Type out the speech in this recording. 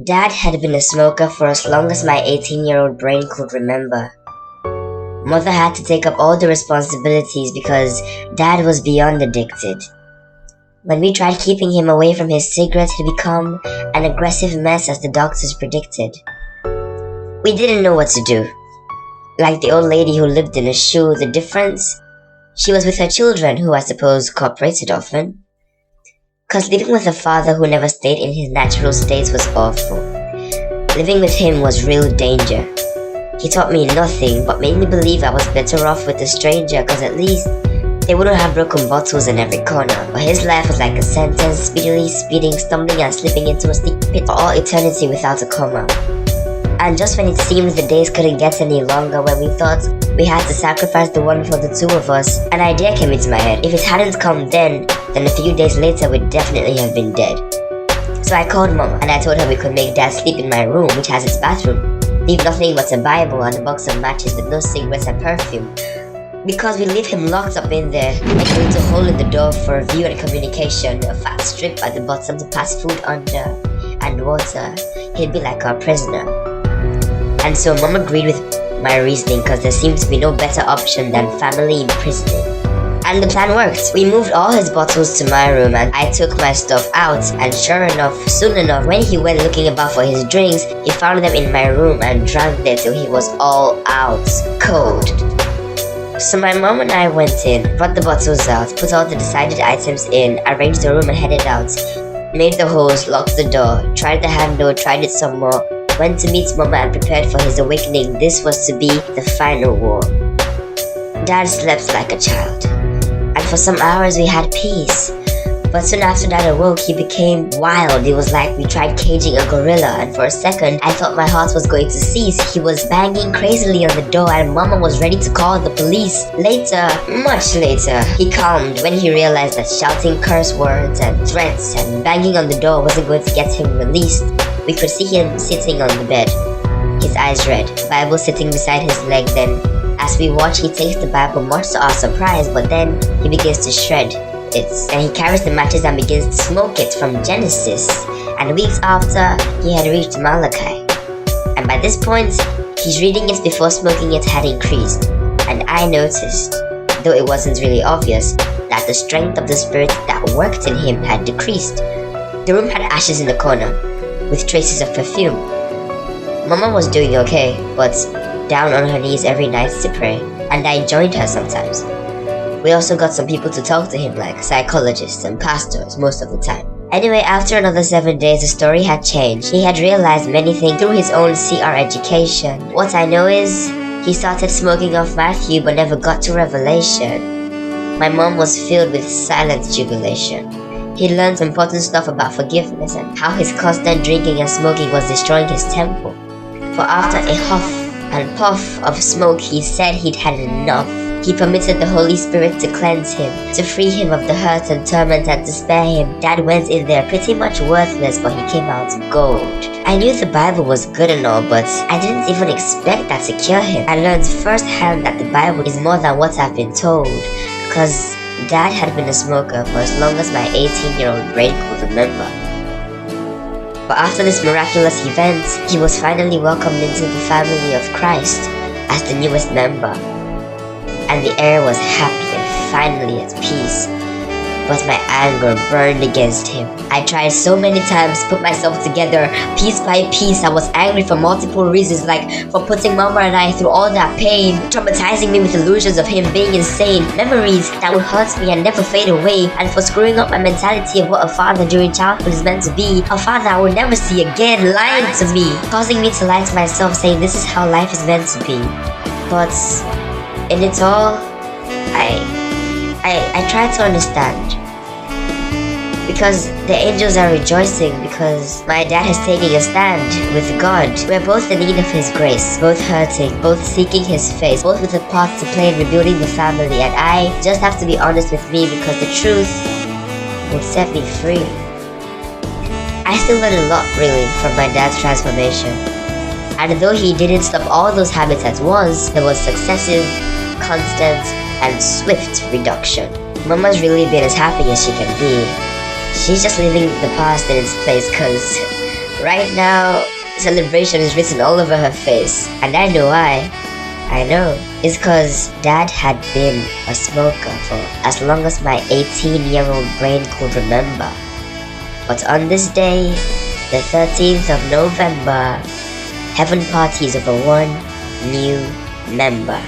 Dad had been a smoker for as long as my 18-year-old brain could remember. Mother had to take up all the responsibilities because Dad was beyond addicted. When we tried keeping him away from his cigarettes, he'd become an aggressive mess as the doctors predicted. We didn't know what to do. Like the old lady who lived in a shoe, the difference? She was with her children, who I suppose cooperated often. Cause living with a father who never stayed in his natural states was awful. Living with him was real danger. He taught me nothing but made me believe I was better off with a stranger, cause at least they wouldn't have broken bottles in every corner. But his life was like a sentence, speedily speeding, stumbling and slipping into a steep pit for all eternity without a comma. And just when it seemed the days couldn't get any longer, when we thought we had to sacrifice the one for the two of us, an idea came into my head. If it hadn't come then a few days later we'd definitely have been dead. So I called Mom and I told her we could make Dad sleep in my room, which has its bathroom. Leave nothing but a Bible and a box of matches with no cigarettes and perfume. Because we leave him locked up in there, like a little hole in the door for view and communication, a fat strip at the bottom to pass food under, and water. He'd be like our prisoner. And so Mom agreed with my reasoning because there seemed to be no better option than family imprisoning. And the plan worked. We moved all his bottles to my room and I took my stuff out, and sure enough, soon enough, when he went looking about for his drinks, he found them in my room and drank them till he was all out, cold. So my mom and I went in, brought the bottles out, put all the decided items in, arranged the room and headed out. Made the holes, locked the door, tried the handle, tried it some more, went to meet Mama and prepared for his awakening. This was to be the final war. Dad slept like a child. And for some hours we had peace. But soon after Dad awoke, he became wild. It was like we tried caging a gorilla, and for a second I thought my heart was going to cease. He was banging crazily on the door and Mama was ready to call the police. Later, much later, he calmed when he realized that shouting curse words and threats and banging on the door wasn't going to get him released. We could see him sitting on the bed, his eyes red, Bible sitting beside his leg. Then as we watch, he takes the Bible, much to our surprise, but then he begins to shred it. And he carries the matches and begins to smoke it from Genesis. And weeks after, he had reached Malachi. And by this point, his reading it before smoking it had increased. And I noticed, though it wasn't really obvious, that the strength of the spirit that worked in him had decreased. The room had ashes in the corner, with traces of perfume. Mama was doing okay, but down on her knees every night to pray, and I joined her sometimes. We also got some people to talk to him, like psychologists and pastors most of the time. Anyway, after another 7 days, the story had changed. He had realized many things through his own CR education. What I know is, he started smoking off Matthew but never got to Revelation. My mom was filled with silent jubilation. He learned some important stuff about forgiveness and how his constant drinking and smoking was destroying his temple. For after a huff and puff of smoke, he said he'd had enough. He permitted the Holy Spirit to cleanse him, to free him of the hurt and torment and to spare him. Dad went in there pretty much worthless, but he came out gold. I knew the Bible was good and all, but I didn't even expect that to cure him. I learned firsthand that the Bible is more than what I've been told, because Dad had been a smoker for as long as my 18-year-old brain could remember. But after this miraculous event, he was finally welcomed into the family of Christ as the newest member. And the air was happy and finally at peace. But my anger burned against him. I tried so many times to put myself together piece by piece. I was angry for multiple reasons, like for putting Mama and I through all that pain, traumatizing me with illusions of him being insane, memories that would hurt me and never fade away, and for screwing up my mentality of what a father during childhood is meant to be, a father I would never see again, lying to me, causing me to lie to myself, saying this is how life is meant to be. But in it all, I try to understand. Because the angels are rejoicing because my dad has taken a stand with God. We're both in need of his grace, both hurting, both seeking his face, both with a part to play in rebuilding the family, and I just have to be honest with me because the truth will set me free. I still learned a lot really from my dad's transformation. And though he didn't stop all those habits at once, there was successive, constant, and swift reduction. Mama's really been as happy as she can be. She's just leaving the past in its place cause Right now, celebration is written all over her face, and I know why. I know. It's cause Dad had been a smoker for as long as my 18-year-old brain could remember. But on this day, the 13th of November, heaven parties over one new member.